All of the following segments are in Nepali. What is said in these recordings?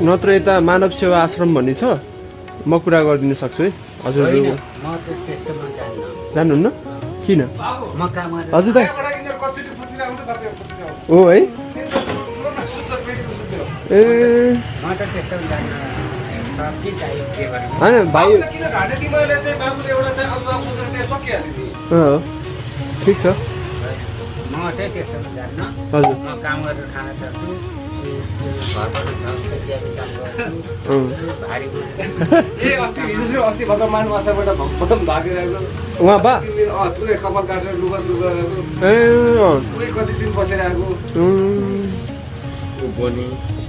नत्र यता मानव सेवा आश्रम भन्ने छ म कुरा गरिदिन सक्छु है हजुर जान्नुहुन्न किन हजुर दाइ हो है ए होइन भाइ ठिक छ हजुर उहाँ बा कपाल काटेर लुगा कति दिन बसेर आएको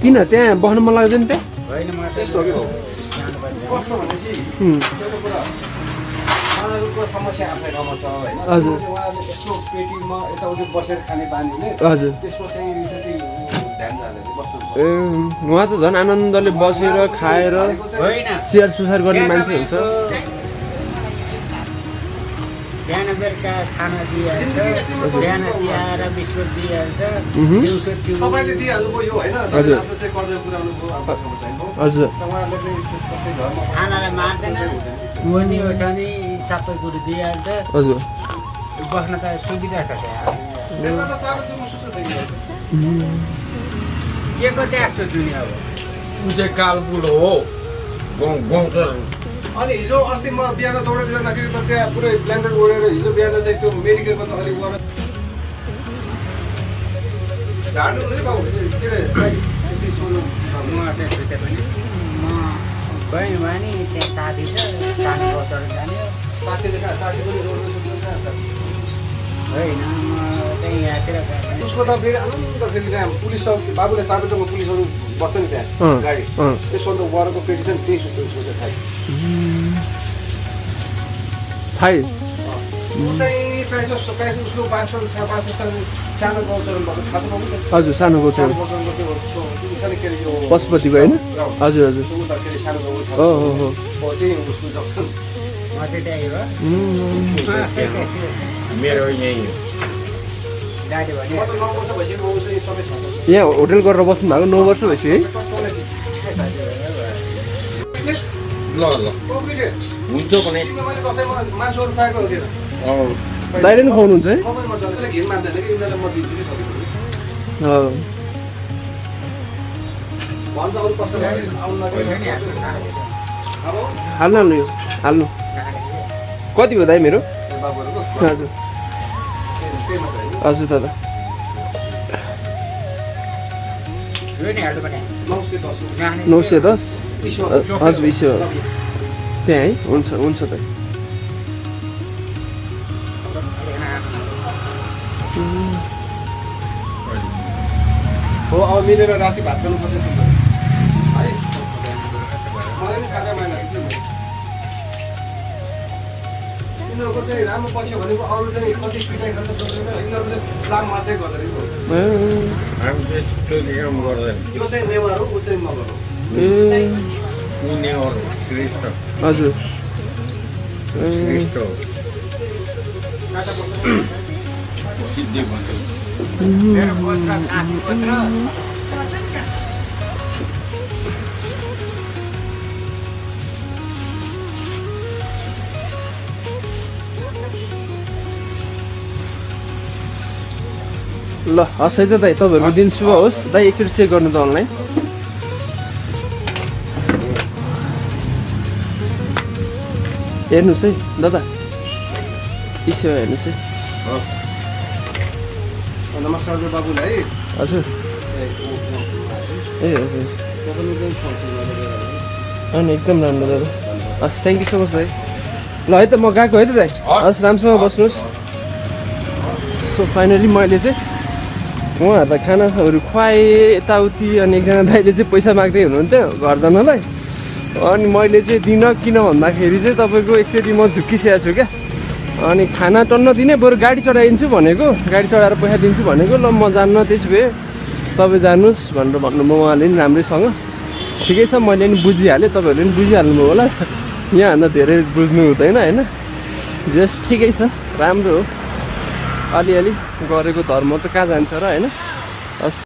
किन त्यहाँ बस्नु मन लाग्दैन त्यहाँ यस्तो हो कि कस्तो भनेपछि समस्या आफ्नै ठाउँमा छ होइन हजुर उहाँले यस्तो पेटीमा यताउति बसेर खाने बानीले हजुर त्यसमा चाहिँ रिसेन्टली ध्यान जाँदैन बस्नु ए उहाँ त झन् आनन्दले बसेर खाएर स्याहार सुसार गर्ने मान्छे हुन्छ बिहान बेलुका खाना दिइहाल्छ बिहान चियाएर बिस्कुट दिइहाल्छ दिउँसो तपाईँले दिइहाल्नुभयो यो होइन हजुर आफ्नो चाहिँ कर्तव्य पुऱ्याउनु भयो आफ्नो ठाउँमा चाहिँ हो हजुर उहाँहरूले चाहिँ कसै घरमा खानालाई मार्दैन बोल्ने हो भने सबै कुरो दिइहाल्छ हजुर बस्न त सुविधा छ त्यहाँ त्यसमा त साबै दुःख सुसो थियो के को त्यस्तो दुनियाँ हो ऊ चाहिँ कालबुढो हो गाउँटर अनि हिजो अस्ति म बिहान दौडेर जाँदाखेरि त त्यहाँ पुरै ब्ल्याङ्केट ओढेर हिजो बिहान चाहिँ त्यो मेडिकलमा त अलिक वर ढाड्नु नै बाबु के अरे यति सोध्नु म त्यस्तो पनि म गएँ भने त्यहाँ साथी छ सानो बजार जाने साथीले कहाँ साथी पनि रोड्नु कहाँ छ होइन म त्यही यहाँतिर गएँ उसको त फेरि आनन्द फेरि त्यहाँ पुलिस बाबुले साबेसम्म पुलिसहरू बस्छ नि त्यहाँ गाडी त्यसमा त वरको पेटी छ नि त्यही सुत्नु सोचेर खाइ थाहै ऊ चाहिँ प्रायः उसको बासस्थान सानो गौचरण भएको थाहा छ बाबु हजुर सानो गोचर गौचरणको त्यो छ नि के अरे यो पशुपतिको होइन हजुर हजुर उता फेरि सानो गौचरण हो हो हो त्यही उसको जक्सन म चाहिँ त्यही हो मेरो यही हो गाडी भने म त 9 वर्ष भइसक्यो ऊ चाहिँ सबै छ यहाँ होटल गरेर बस्नु भएको 9 वर्ष भइसक्यो है ल ल हुन्छ भने मैले कसैमा मासुहरू पाएको हो किन दाइले नि खुवाउनुहुन्छ है म पनि म जसले घिन मान्दैन कि यिनीहरूलाई म दिन्छु कि भन्छ अरू कस्तो आउनु अब हाल्नु हाल्नु यो हाल्नु कति हो दाइ मेरो बाबुहरूको हजुर त्यही मात्रै होइन हजुर दादा यो नि हाल्नु पर्ने 910 910 हजुर ईश्वर त्यहाँ है हुन्छ हुन्छ दाइ हो अब मिलेर राति भात खानु पर्छ है मलाई पनि साह्रै माया लाग्यो यिनीहरूको चाहिँ राम्रो पस्यो भनेको अरू चाहिँ कति पिटाइ गर्न सक्दैन यिनीहरू चाहिँ लाम माछै गर्दैन हामी चाहिँ काम गर्दैन यो चाहिँ नेवार हो ऊ चाहिँ मगर हो ए ऊ नेवार हो श्रेष्ठ हजुर श्रेष्ठ हो सिद्धि भन्छ मेरो पत्र काठी पत्र ल हस् है त दाइ तपाईँहरूको दिन शुभ होस् दाइ एकचोटि चेक गर्नु त अनलाइन हेर्नुहोस् है दादा यसो हेर्नुहोस् है नमस्कार बाबुलाई है हजुर ए हजुर तपाईँले चाहिँ फोन गरेर होइन एकदम राम्रो दादा हस् थ्याङ्क यू सो मच दाइ ल है त म गएको है त दाइ हस् राम्रोसँग बस्नुहोस् सो फाइनली मैले चाहिँ उहाँहरूलाई खानाहरू खुवाएँ यताउति अनि एकजना दाइले चाहिँ पैसा माग्दै हुनुहुन्थ्यो घर जानलाई अनि मैले चाहिँ दिन किन भन्दाखेरि चाहिँ तपाईँको एकचोटि म झुक्किसकेको छु क्या अनि खाना टन्न दिने बरु गाडी चढाइदिन्छु भनेको गाडी चढाएर पैसा दिन्छु भनेको ल म जान्न त्यसो भए तपाईँ जानुहोस् भनेर भन्नुभयो उहाँले नि राम्रैसँग ठिकै छ मैले नि बुझिहालेँ तपाईँहरूले नि बुझिहाल्नुभयो होला यहाँभन्दा धेरै बुझ्नु हुँदैन होइन जस्ट ठिकै छ राम्रो हो अलिअलि गरेको धर्म त कहाँ जान्छ र होइन हस्